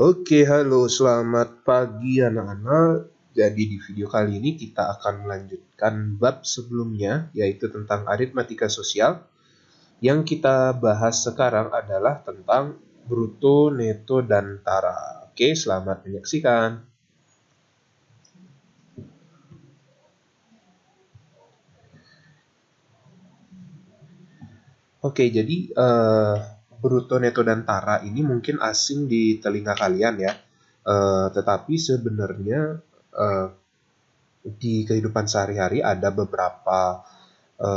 Oke, halo, selamat pagi anak-anak. Jadi di video kali ini kita akan melanjutkan bab sebelumnya, yaitu tentang aritmatika sosial. Yang kita bahas sekarang adalah tentang bruto, neto, dan tara. Oke, selamat menyaksikan. Oke, jadi bruto, neto, dan tara ini mungkin asing di telinga kalian ya. Tetapi sebenarnya di kehidupan sehari-hari ada beberapa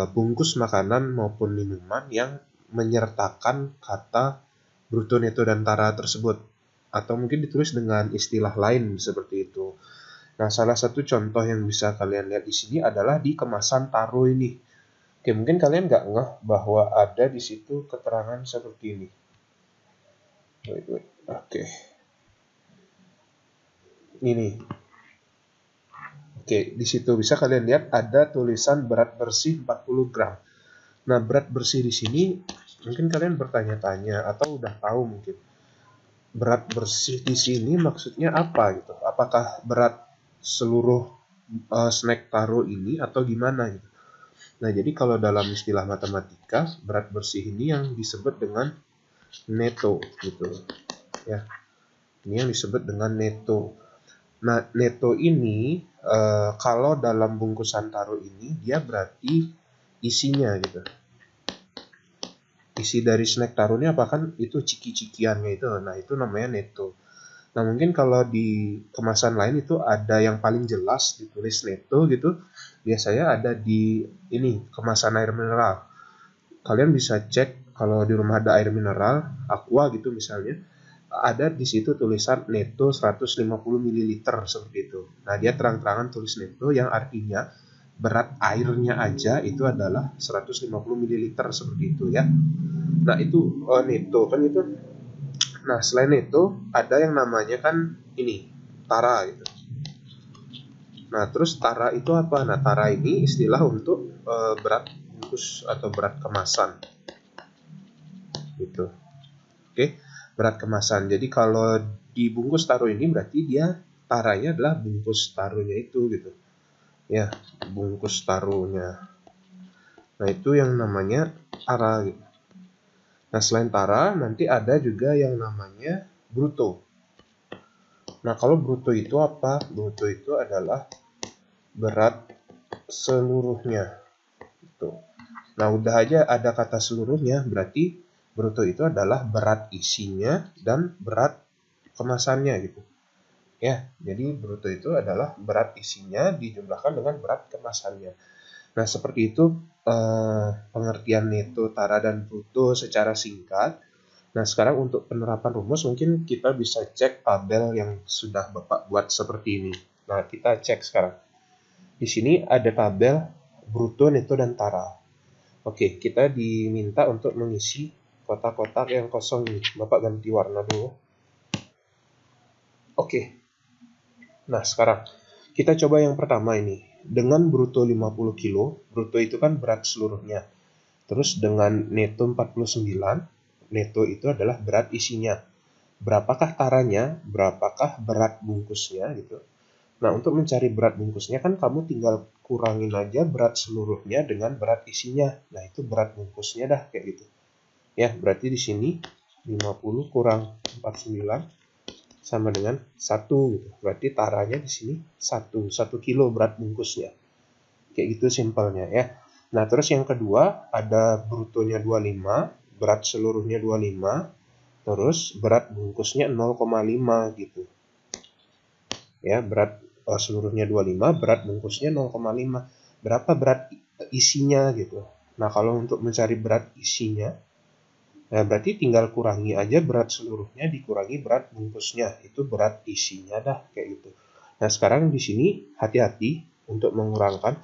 bungkus makanan maupun minuman yang menyertakan kata bruto, neto, dan tara tersebut. Atau mungkin ditulis dengan istilah lain seperti itu. Nah, salah satu contoh yang bisa kalian lihat di sini adalah di kemasan taro ini. Oke, mungkin kalian nggak ngeh bahwa ada di situ keterangan seperti ini. Wait. Oke. Ini. Oke, di situ bisa kalian lihat ada tulisan berat bersih 40 gram. Nah, berat bersih di sini mungkin kalian bertanya-tanya atau udah tahu mungkin. Berat bersih di sini maksudnya apa gitu? Apakah berat seluruh snack taro ini atau gimana gitu? Nah, jadi kalau dalam istilah matematika, berat bersih ini yang disebut dengan neto gitu. Ya. Ini yang disebut dengan neto. Nah, neto ini kalau dalam bungkusan taro ini dia berarti isinya gitu. Isi dari snack taruhnya apa kan itu ciki-cikiannya itu. Nah, itu namanya neto. Nah, mungkin kalau di kemasan lain itu ada yang paling jelas ditulis neto gitu. Biasanya ada di ini kemasan air mineral. Kalian bisa cek kalau di rumah ada air mineral, Aqua gitu misalnya, ada di situ tulisan neto 150 ml seperti itu. Nah, dia terang-terangan tulis neto yang artinya berat airnya aja itu adalah 150 ml seperti itu ya. Nah, itu neto kan itu. Nah, selain itu ada yang namanya kan ini tara gitu. Nah, terus tara itu apa? Nah, tara ini istilah untuk berat bungkus atau berat kemasan gitu. Oke, berat kemasan. Jadi kalau dibungkus taro ini berarti dia taranya adalah bungkus taruhnya itu gitu. Ya, bungkus taruhnya. Nah, itu yang namanya tara gitu. Nah, selain tara nanti ada juga yang namanya bruto. Nah, kalau bruto itu apa? Bruto itu adalah berat seluruhnya. Gitu. Nah, udah aja ada kata seluruhnya, berarti bruto itu adalah berat isinya dan berat kemasannya gitu. Ya, jadi bruto itu adalah berat isinya dijumlahkan dengan berat kemasannya. Nah, seperti itu pengertian neto, tara, dan bruto secara singkat. Nah, sekarang untuk penerapan rumus mungkin kita bisa cek tabel yang sudah Bapak buat seperti ini. Nah, kita cek sekarang. Di sini ada tabel bruto, neto, dan tara. Oke, kita diminta untuk mengisi kotak-kotak yang kosong ini. Bapak ganti warna dulu. Oke. Nah, sekarang kita coba yang pertama ini. Dengan bruto 50 kilo, bruto itu kan berat seluruhnya. Terus dengan neto 49, neto itu adalah berat isinya. Berapakah taranya? Berapakah berat bungkusnya gitu. Nah, untuk mencari berat bungkusnya kan kamu tinggal kurangin aja berat seluruhnya dengan berat isinya. Nah, itu berat bungkusnya dah kayak gitu. Ya, berarti di sini 50 kurang 49 sama dengan 1 gitu. Berarti taranya di sini 1 kilo berat bungkusnya. Kayak gitu simpelnya ya. Nah, terus yang kedua ada brutonya 25, berat seluruhnya 25, terus berat bungkusnya 0,5 gitu. Ya, berat seluruhnya 25, berat bungkusnya 0,5. Berapa berat isinya gitu. Nah, kalau untuk mencari berat isinya, nah, berarti tinggal kurangi aja berat seluruhnya dikurangi berat bungkusnya. Itu berat isinya dah kayak gitu. Nah, sekarang di sini hati-hati untuk mengurangkan.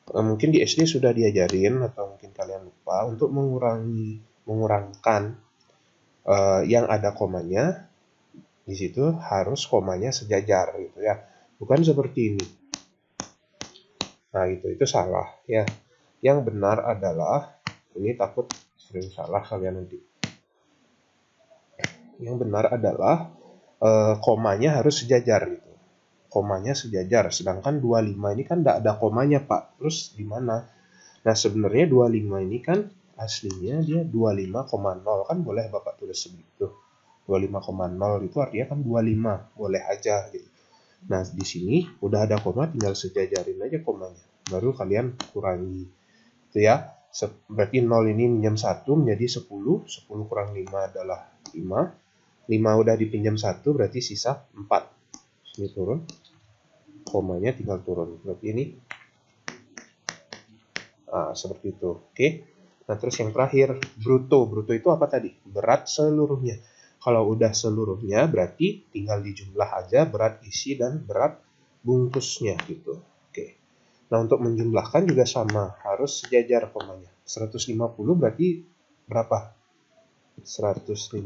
Mungkin di SD sudah diajarin atau mungkin kalian lupa untuk mengurangkan yang ada komanya. Di situ harus komanya sejajar gitu ya. Bukan seperti ini. Nah, itu salah ya. Yang benar adalah ini takut sering salah kalian nanti. Yang benar adalah komanya harus sejajar gitu. Komanya sejajar, sedangkan 25 ini kan tidak ada komanya Pak. Terus gimana? Nah sebenarnya 25 ini kan aslinya dia 25,0 kan, boleh Bapak tulis segitu. 25,0 itu artinya kan 25, boleh aja gitu. Nah di sini udah ada koma, tinggal sejajarin aja komanya. Baru kalian kurangi. Itu ya. Berarti 0 ini minjam 1 menjadi 10. 10 kurang 5 adalah 5. 5 udah dipinjam 1 berarti sisa 4. Sini turun. Komanya tinggal turun. Berarti ini seperti itu. Oke. Nah, terus yang terakhir, bruto. Bruto itu apa tadi? Berat seluruhnya. Kalau udah seluruhnya berarti tinggal dijumlah aja berat isi dan berat bungkusnya gitu. Oke. Nah, untuk menjumlahkan juga sama, harus sejajar komanya. 150 berarti berapa? 150,0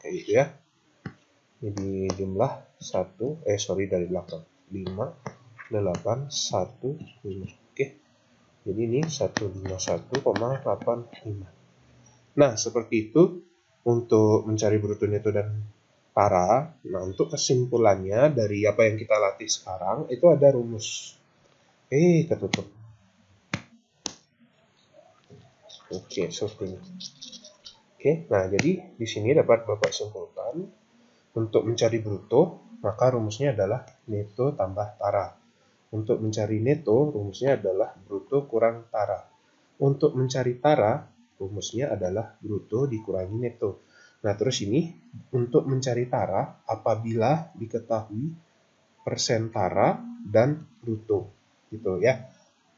kayak gitu ya. Jadi jumlah 1 dari belakang. 5 8 1 5. Oke. Jadi ini 151,85. Nah, seperti itu untuk mencari bruto, neto dan tara. Nah, untuk kesimpulannya dari apa yang kita latih sekarang itu ada rumus. Ketutup. Oke, seperti ini. Oke, nah jadi di sini dapat Bapak simpulkan untuk mencari bruto, maka rumusnya adalah neto tambah tara. Untuk mencari neto, rumusnya adalah bruto kurang tara. Untuk mencari tara, rumusnya adalah bruto dikurangi neto. Nah, terus ini untuk mencari tara apabila diketahui persen tara dan bruto. Gitu ya.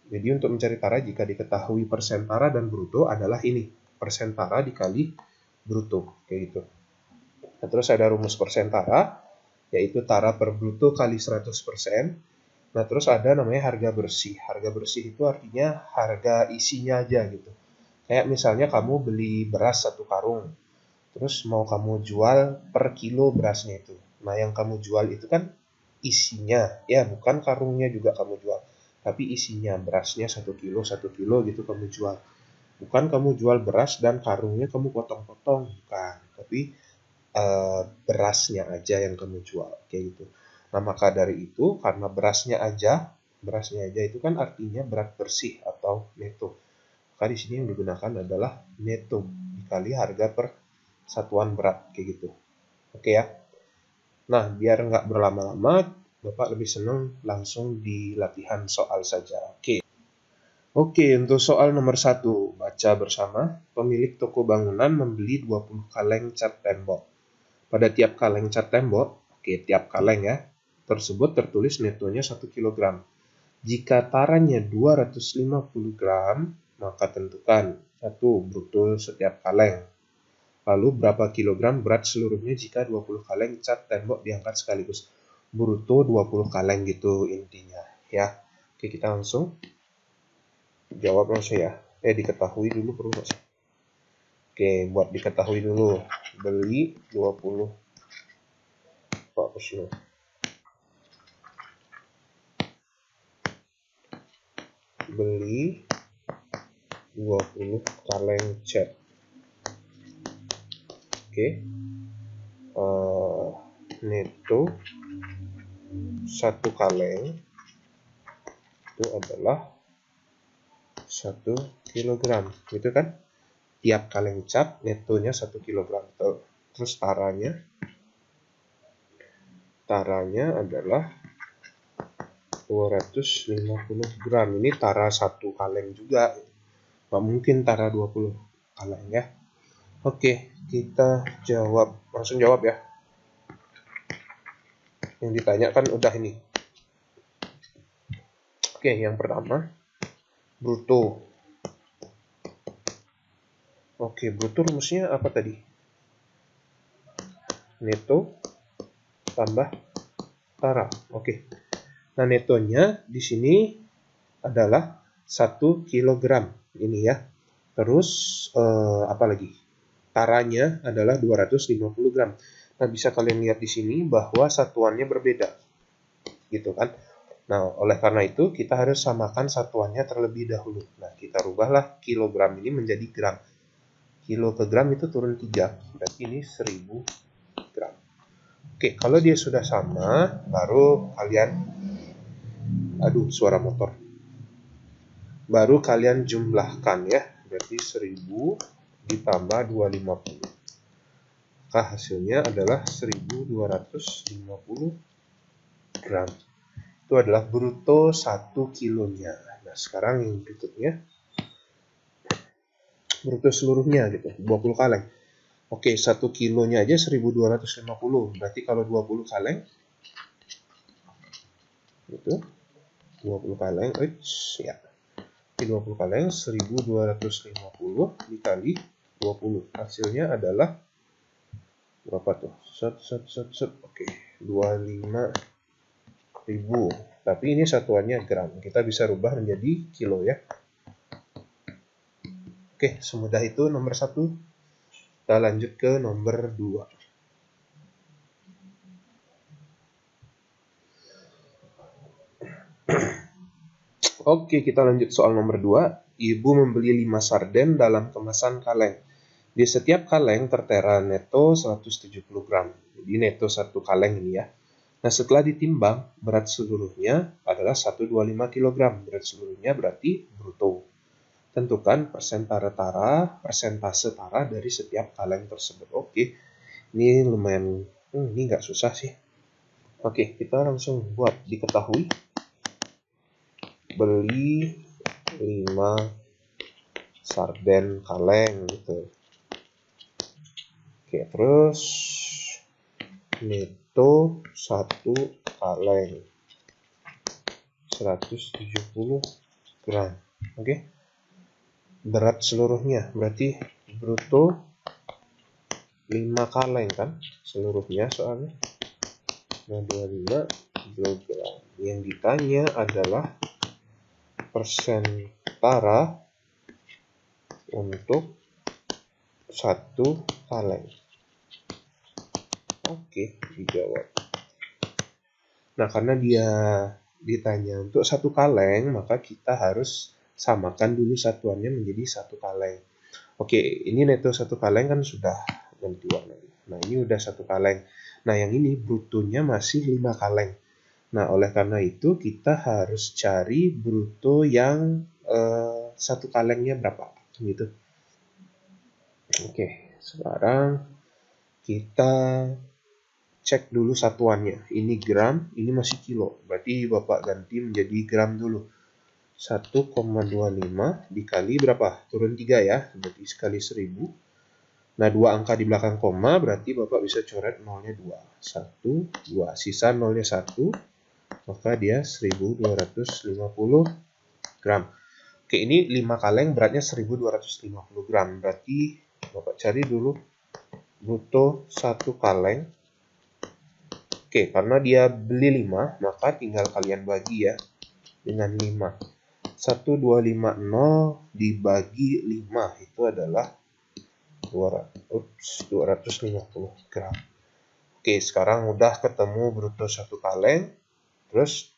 Jadi untuk mencari tara jika diketahui persen tara dan bruto adalah ini. Persen tara dikali bruto. Kayak gitu. Nah, terus ada rumus persen tara, yaitu tara per bruto kali 100%. Nah, terus ada namanya harga bersih. Harga bersih itu artinya harga isinya aja gitu. Kayak misalnya kamu beli beras 1 karung, terus mau kamu jual per kilo berasnya itu. Nah, yang kamu jual itu kan isinya, ya bukan karungnya juga kamu jual. Tapi isinya, berasnya 1 kilo gitu kamu jual. Bukan kamu jual beras dan karungnya kamu potong-potong, bukan. Tapi berasnya aja yang kamu jual, kayak gitu. Nah, maka dari itu karena berasnya aja itu kan artinya berat bersih atau neto. Maka di sini yang digunakan adalah neto dikali harga per satuan berat, kayak gitu. Oke ya. Nah, biar nggak berlama-lama, Bapak lebih senang langsung di latihan soal saja. Oke, untuk soal nomor 1, baca bersama. Pemilik toko bangunan membeli 20 kaleng cat tembok. Pada tiap kaleng cat tembok, tiap kaleng ya, tersebut tertulis netonya 1 kg. Jika taranya 250 gram, maka tentukan 1 bruto setiap kaleng. Lalu berapa kilogram berat seluruhnya jika 20 kaleng cat tembok diangkat sekaligus. Bruto 20 kaleng gitu intinya ya. Oke, kita langsung jawab langsung ya. Diketahui dulu perlu nggak sih? Oke, buat diketahui dulu. Beli 20 beli 20 kaleng cat. Oke. Neto 1 kaleng itu adalah 1 kg, gitu kan? Tiap kaleng cat netonya 1 kg. Terus taranya adalah 250 gram. Ini tara 1 kaleng juga. Nggak mungkin tara 20 kaleng ya. Oke, kita langsung jawab ya. Yang ditanya kan udah ini. Oke, yang pertama bruto. Oke, bruto rumusnya apa tadi? Neto tambah tara. Oke. Nah, netonya di sini adalah 1 kg ini ya. Terus apa lagi? Taranya adalah 250 gram. Nah, bisa kalian lihat di sini bahwa satuannya berbeda. Gitu kan? Nah, oleh karena itu kita harus samakan satuannya terlebih dahulu. Nah, kita rubahlah kilogram ini menjadi gram. Kilo ke gram itu turun 3, berarti ini 1000 gram. Oke, kalau dia sudah sama, baru kalian, suara motor. Baru kalian jumlahkan ya, berarti 1000 ditambah 250. Maka hasilnya adalah 1250 gram. Itu adalah bruto 1 kilonya. Nah, sekarang yang berikutnya, bruto seluruhnya gitu, 20 kaleng. Oke, 1 kilonya aja 1250. Berarti kalau 20 kaleng, itu 20 kaleng, ya. 20 kaleng 1250 dikali 20. Hasilnya adalah berapa tuh? Oke, 25.000. Tapi ini satuannya gram. Kita bisa rubah menjadi kilo ya. Oke, semudah itu nomor 1. Kita lanjut ke nomor 2. Oke, kita lanjut soal nomor 2. Ibu membeli 5 sarden dalam kemasan kaleng. Di setiap kaleng tertera neto 170 gram. Jadi neto 1 kaleng ini ya. Nah, setelah ditimbang, berat seluruhnya adalah 125 kg. Berat seluruhnya berarti bruto. Tentukan persentase tara dari setiap kaleng tersebut. Oke, ini lumayan, ini nggak susah sih. Oke, kita langsung buat. Diketahui, beli 5 sarden kaleng gitu. Oke, terus neto 1 kaleng 170 gram. Oke. Berat seluruhnya berarti bruto 5 kaleng kan seluruhnya soalnya. Nah, 25 kg. Yang ditanya adalah persen tara untuk 1 kaleng. Oke, dijawab. Nah, karena dia ditanya untuk 1 kaleng, maka kita harus samakan dulu satuannya menjadi 1 kaleng. Oke, ini neto 1 kaleng kan sudah ganti warna. Nah, ini udah 1 kaleng. Nah, yang ini brutonya masih 5 kaleng. Nah, oleh karena itu kita harus cari bruto yang 1 kalengnya berapa gitu. Oke, sekarang kita cek dulu satuannya. Ini gram, ini masih kilo. Berarti Bapak ganti menjadi gram dulu. 1,25 dikali berapa? Turun 3 ya, berarti sekali 1000. Nah, 2 angka di belakang koma, berarti Bapak bisa coret nolnya 2. 1, 2. Sisa nolnya 1, maka dia 1250 gram. Oke, ini 5 kaleng beratnya 1250 gram. Berarti Bapak cari dulu bruto 1 kaleng. Oke, karena dia beli 5, maka tinggal kalian bagi ya dengan 5. 1250 dibagi 5 itu adalah 250 gram. Oke, sekarang udah ketemu bruto 1 kaleng, terus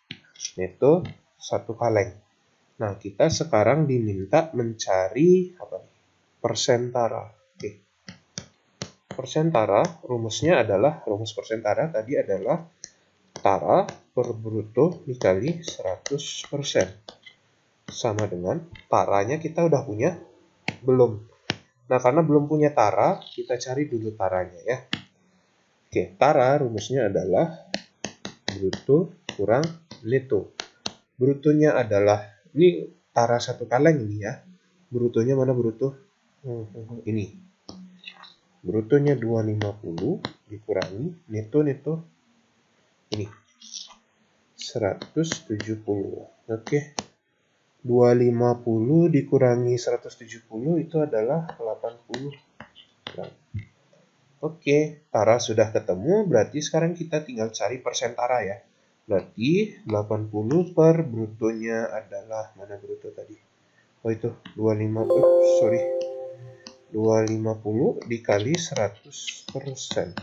neto 1 kaleng. Nah, kita sekarang diminta mencari persen tara. Oke. Persen tara, rumus persen tara tadi adalah tara per bruto dikali 100%. Sama dengan taranya kita udah punya? Belum. Nah, karena belum punya tara, kita cari dulu taranya ya. Oke, tara rumusnya adalah bruto kurang neto. Brutonya adalah, ini tara 1 kaleng ini ya. Brutonya mana bruto? Ini. Brutonya 250 dikurangi neto ini. 170. Oke. 250 dikurangi 170 itu adalah 80 gram. Oke, tara sudah ketemu, berarti sekarang kita tinggal cari persen tara ya. Berarti 80 per brutonya adalah, mana bruto tadi? Oh itu, 250 dikali 100%.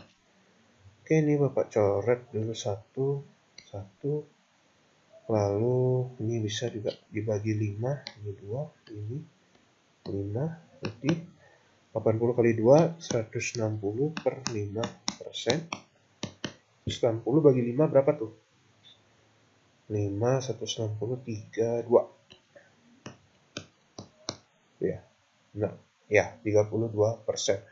Oke, ini Bapak coret dulu satu. Lalu ini bisa juga dibagi 5, ini 2, ini 5, berarti 80 kali 2, 160 per 5%. 160 bagi 5 berapa tuh? 5, 160, 3, 2. Ya, nah, ya 32%.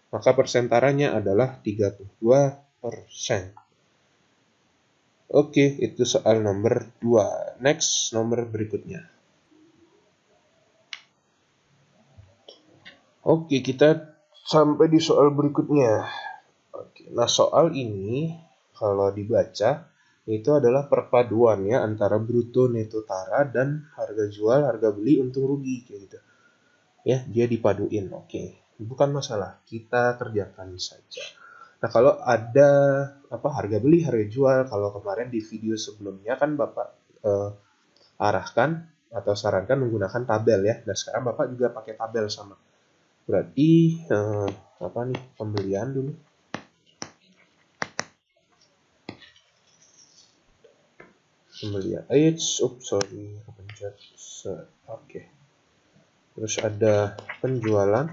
Maka persentaranya adalah 32%. Oke, itu soal nomor 2. Next, nomor berikutnya. Oke, kita sampai di soal berikutnya. Oke, nah soal ini kalau dibaca itu adalah perpaduan ya antara bruto neto tara dan harga jual, harga beli, untung rugi kayak gitu. Ya, dia dipaduin. Oke, bukan masalah. Kita kerjakan saja. Nah, kalau ada harga beli, harga jual, kalau kemarin di video sebelumnya kan Bapak arahkan atau sarankan menggunakan tabel ya. Nah, sekarang Bapak juga pakai tabel sama. Berarti pembelian dulu. Pembelian. Kepencet. Oke. Terus ada penjualan.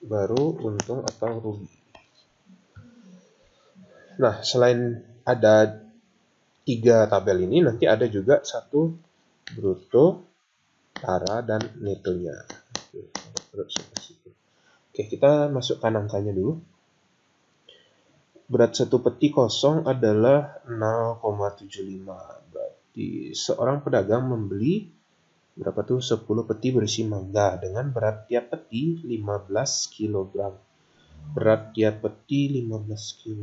Baru untung atau rugi. Nah, selain ada 3 tabel ini, nanti ada juga satu bruto, tara, dan netonya. Oke, kita masukkan angkanya dulu. Berat 1 peti kosong adalah 0,75. Berarti seorang pedagang membeli berapa tuh? 10 peti berisi mangga dengan berat tiap peti 15 kg. Berat tiap peti 15 kg.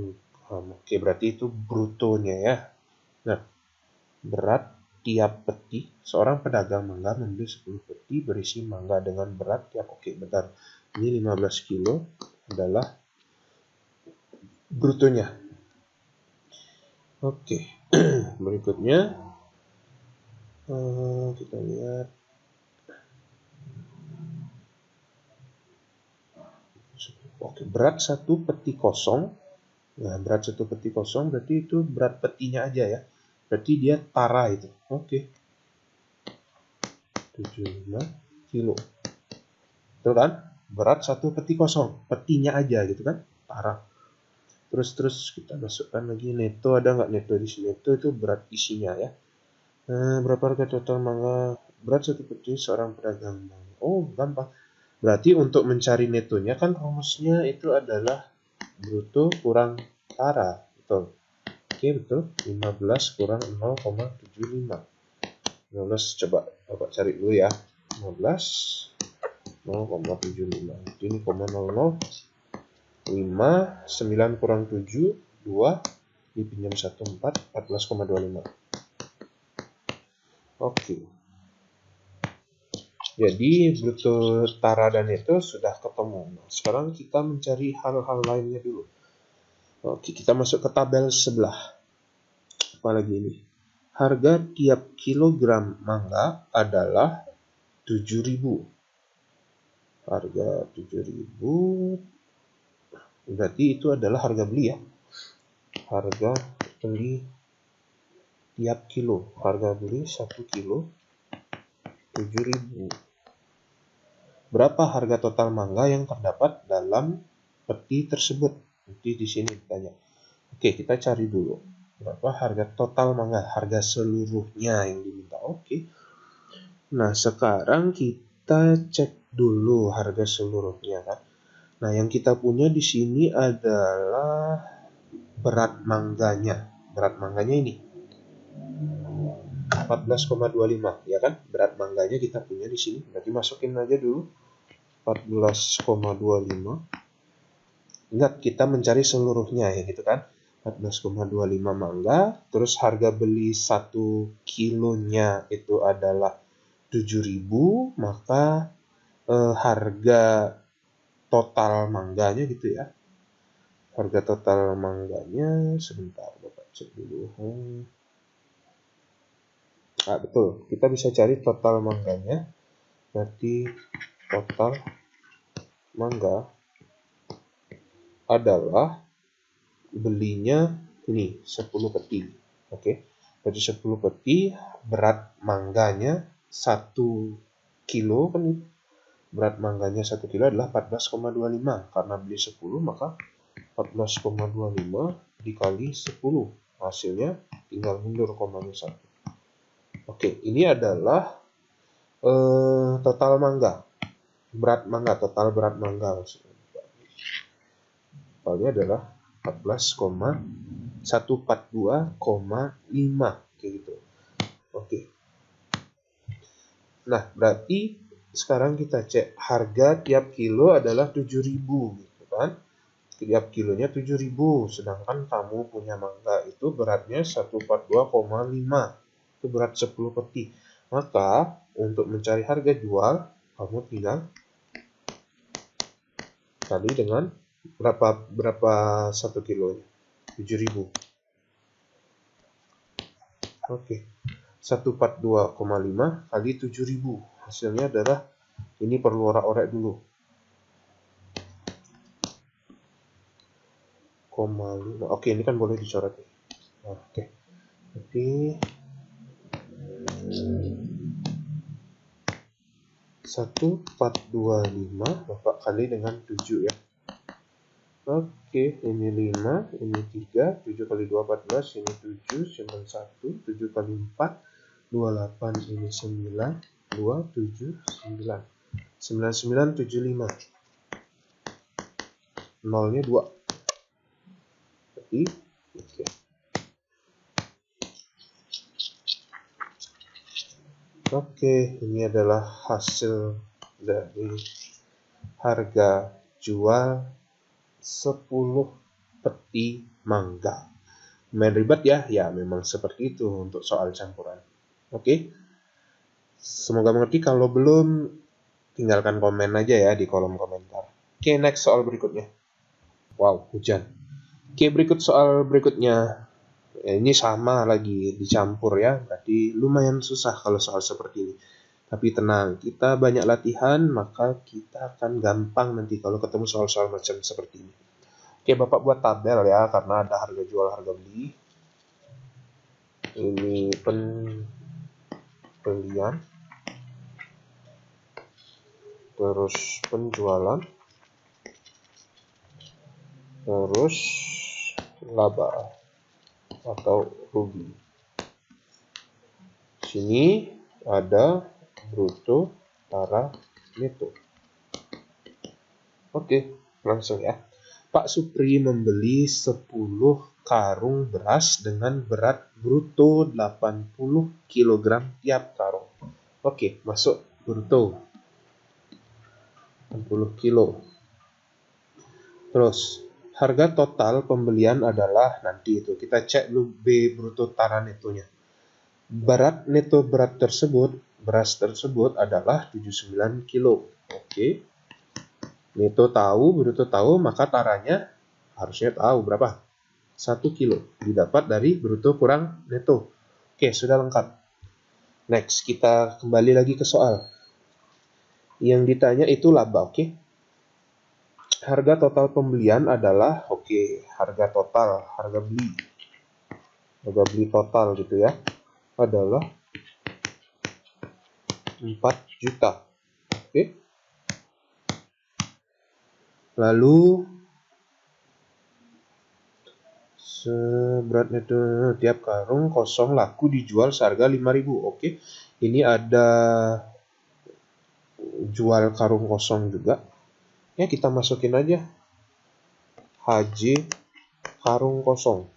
Oke, berarti itu brutonya ya. Nah, berat tiap peti, seorang pedagang mangga membeli 10 peti berisi mangga dengan berat tiap, bentar. Ini 15 kilo adalah brutonya. Oke, berikutnya kita lihat. Oke, berat 1 peti kosong. Nah, berat 1 peti kosong berarti itu berat petinya aja ya. Berarti dia tara itu. Oke. 75 kilo. Betul kan? Berat 1 peti kosong. Petinya aja gitu kan. Tara. Terus kita masukkan lagi neto. Ada nggak neto di sini? Neto itu berat isinya ya. Berapa harga total mangga? Berat 1 peti seorang pedagang mangga. Oh, gampang. Berarti untuk mencari netonya kan rumusnya itu adalah bruto kurang tara. Betul. Oke, betul. 15 kurang 0,75. 15 coba Bapak cari dulu ya. 15 0,75. Ini 0,005. 9 kurang 7 2 dipinjam 1 4 14,25. Oke. Jadi bruto tara dan neto sudah ketemu. Nah, sekarang kita mencari hal-hal lainnya dulu. Oke, kita masuk ke tabel sebelah. Apalagi ini? Harga tiap kilogram mangga adalah 7.000. Harga 7.000. Berarti itu adalah harga beli ya. Harga beli tiap kilo. Harga beli 1 kilo 7.000. Berapa harga total mangga yang terdapat dalam peti tersebut? Nanti di sini ditanya. Oke, kita cari dulu. Berapa harga total mangga? Harga seluruhnya yang diminta. Oke. Nah, sekarang kita cek dulu harga seluruhnya kan. Nah, yang kita punya di sini adalah berat mangganya. Berat mangganya ini 14,25 ya kan? Berat mangganya kita punya di sini. Berarti masukin aja dulu 14,25. Ingat kita mencari seluruhnya ya gitu kan. 14,25 mangga, terus harga beli 1 kilonya itu adalah 7.000, maka harga total mangganya gitu ya. Harga total mangganya sebentar Bapak cek dulu. Betul, kita bisa cari total mangganya. Berarti total mangga adalah belinya ini 10 peti. Oke. Berarti 10 peti berat mangganya 1 kilo kan berat mangganya 1 kilo adalah 14,25. Karena beli 10 maka 14,25 dikali 10. Hasilnya tinggal mundur komanya 1. Oke, ini adalah total mangga. Total berat mangga. Totalnya adalah 142,5 kayak gitu. Oke. Nah, berarti sekarang kita cek harga tiap kilo adalah 7.000 gitu kan. Tiap kilonya 7.000, sedangkan kamu punya mangga itu beratnya 142,5. Itu berat 10 peti. Maka untuk mencari harga jual, kamu tinggal kali dengan berapa 1 kilonya? 7.000. Oke. 142,5 kali 7.000. Hasilnya adalah, ini perlu orek-orek dulu. 0,5. Oke, ini kan boleh dicoret. Oke. Jadi 1425 Bapak kali dengan 7 ya. Oke, ini 5, ini 3, 7 kali 2 14, ini 7, 91, 7 kali 4 28, ini 9, 2, 7, 9, 9975. Nolnya 2. Jadi, oke. Oke, ini adalah hasil dari harga jual 10 peti mangga. Main ribet ya? Ya, memang seperti itu untuk soal campuran. Oke. Semoga mengerti. Kalau belum, tinggalkan komen aja ya di kolom komentar. Oke, next soal berikutnya. Wow, hujan. Oke, berikut soal berikutnya. Ini sama lagi, dicampur ya. Berarti lumayan susah kalau soal seperti ini. Tapi tenang, kita banyak latihan, maka kita akan gampang nanti kalau ketemu soal-soal macam seperti ini. Oke, Bapak buat tabel ya, karena ada harga jual, harga beli. Ini pembelian, terus penjualan, terus laba atau rugi. Sini ada bruto, tara, neto. Oke, langsung ya. Pak Supri membeli 10 karung beras dengan berat bruto 80 kg tiap karung. Oke, masuk bruto 80 kilo. Terus, harga total pembelian adalah, nanti itu kita cek dulu B bruto tara netonya. Berat neto beras tersebut adalah 79 kilo. Oke. Neto tahu, bruto tahu, maka taranya harusnya tahu berapa? 1 kilo. Didapat dari bruto kurang neto. Oke, sudah lengkap. Next, kita kembali lagi ke soal. Yang ditanya itu laba, oke? Harga total pembelian adalah, harga total, harga beli. Harga beli total gitu ya. Adalah 4 juta. Oke. Lalu seberat neto tiap karung kosong laku dijual seharga 5.000. Oke. Ini ada jual karung kosong juga. Ya, kita masukin aja HJ karung kosong.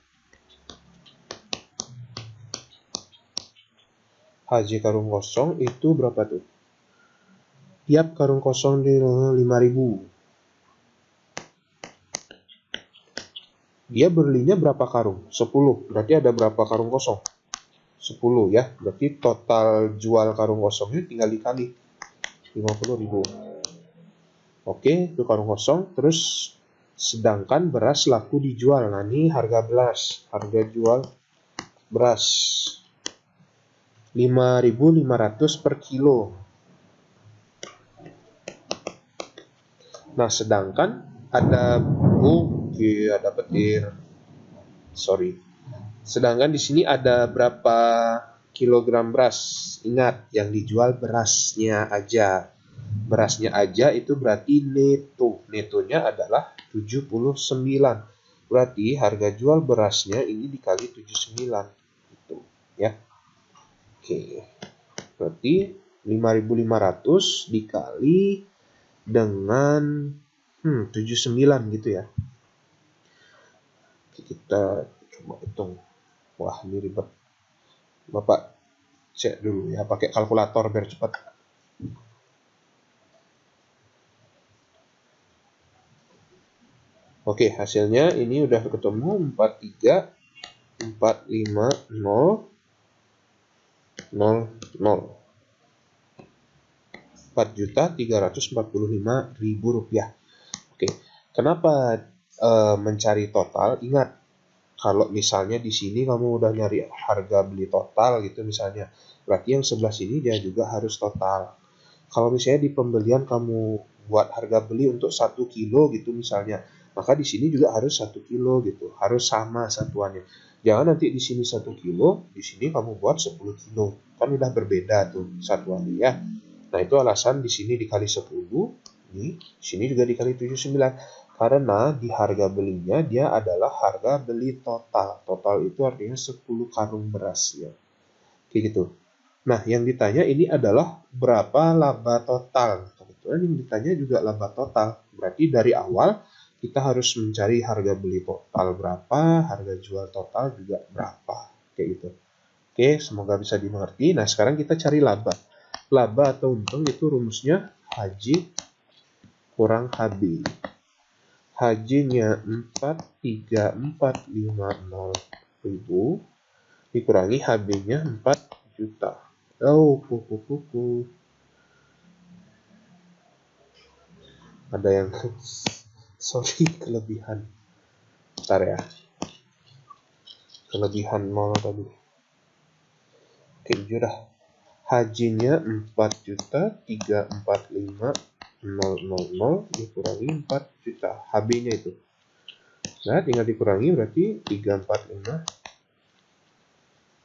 HJ karung kosong itu berapa tuh? Tiap karung kosong di 5.000. Dia belinya berapa karung? 10. Berarti ada berapa karung kosong? 10 ya. Berarti total jual karung kosongnya tinggal dikali 50.000. Oke, itu karung kosong. Terus sedangkan beras laku dijual. Nah, ini harga beras. Harga jual beras 5.500 per kilo. Nah, sedangkan ada ada petir. Sedangkan di sini ada berapa kilogram beras? Ingat, yang dijual berasnya aja. berasnya aja itu berarti neto. Netonya adalah 79. Berarti harga jual berasnya ini dikali 79. Gitu, ya. Oke. Berarti 5.500 dikali dengan 79 gitu ya. Kita coba hitung. Wah, ini ribet. Bapak cek dulu ya, pakai kalkulator biar cepat. Oke, hasilnya ini udah ketemu 43.450.00. 4.345.000 rupiah. Oke, kenapa mencari total? Ingat, kalau misalnya di sini kamu udah nyari harga beli total gitu misalnya, berarti yang sebelah sini dia juga harus total. Kalau misalnya di pembelian kamu buat harga beli untuk 1 kilo gitu misalnya, maka di sini juga harus 1 kilo gitu, harus sama satuannya. Jangan nanti di sini 1 kilo, di sini kamu buat 10 kilo, kan udah berbeda tuh satuannya ya. Nah, itu alasan di sini dikali 10, di sini juga dikali 79. Karena di harga belinya dia adalah harga beli total. Total itu artinya 10 karung beras ya. Kayak gitu. Nah, yang ditanya ini adalah berapa laba total. Kebetulan yang ditanya juga laba total. Berarti dari awal kita harus mencari harga beli total berapa, harga jual total juga berapa. Kayak gitu. Oke, semoga bisa dimengerti. Nah, sekarang kita cari laba. Laba atau untung itu rumusnya HJ kurang HB. HJ-nya 4.3450.000 dikurangi HB-nya 4 juta. Oh, ada yang sorry, kelebihan. Bentar ya. Kelebihan mal tadi. Oke, dah. HJ-nya 4.345.000 dikurangi 4 juta. HB-nya itu. Nah, tinggal dikurangi berarti 345.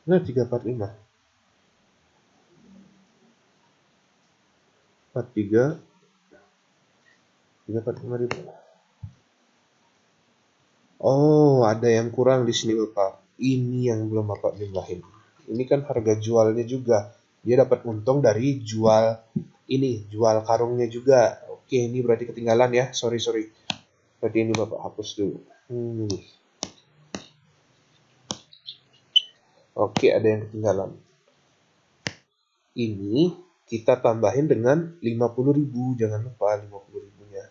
Nah, 345. 345.000. Oh, ada yang kurang di sini Bapak. Ini yang belum Bapak jumlahin. Ini kan harga jualnya juga. Dia dapat untung dari jual ini, jual karungnya juga. Oke, ini berarti ketinggalan ya. Sorry. Berarti ini Bapak hapus dulu. Oke, ada yang ketinggalan. Ini kita tambahin dengan 50.000. Jangan lupa 50.000-nya.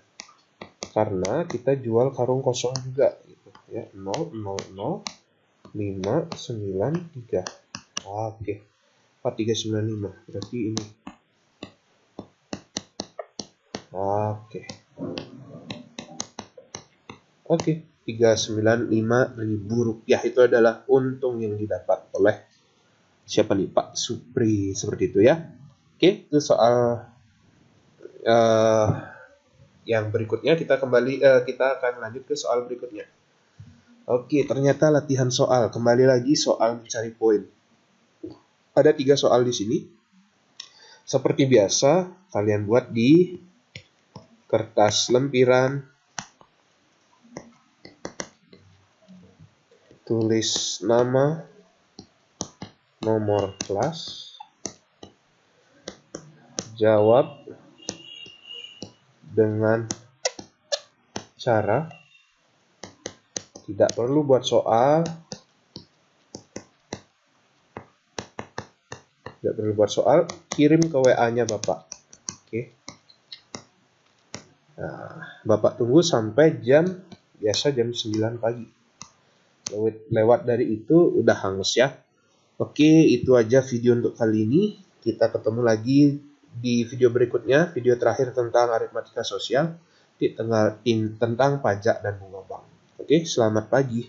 Karena kita jual karung kosong juga gitu ya. 0000593. Oke. 4395 berarti ini. Oke, 395.000 rupiah itu adalah untung yang didapat oleh siapa nih, Pak Supri, seperti itu ya. Oke, itu soal yang berikutnya. Kita akan lanjut ke soal berikutnya. Oke, ternyata latihan soal. Kembali lagi soal mencari poin. Ada 3 soal di sini. Seperti biasa, kalian buat di kertas lempiran. Tulis nama, nomor kelas, jawab dengan cara tidak perlu buat soal, kirim ke WA-nya Bapak. Oke. Nah, Bapak tunggu sampai biasa jam 9 pagi. Lewat dari itu udah hangus ya. Oke, itu aja video untuk kali ini. Kita ketemu lagi di video berikutnya, video terakhir tentang aritmatika sosial, tentang pajak dan bunga bank. Oke, selamat pagi.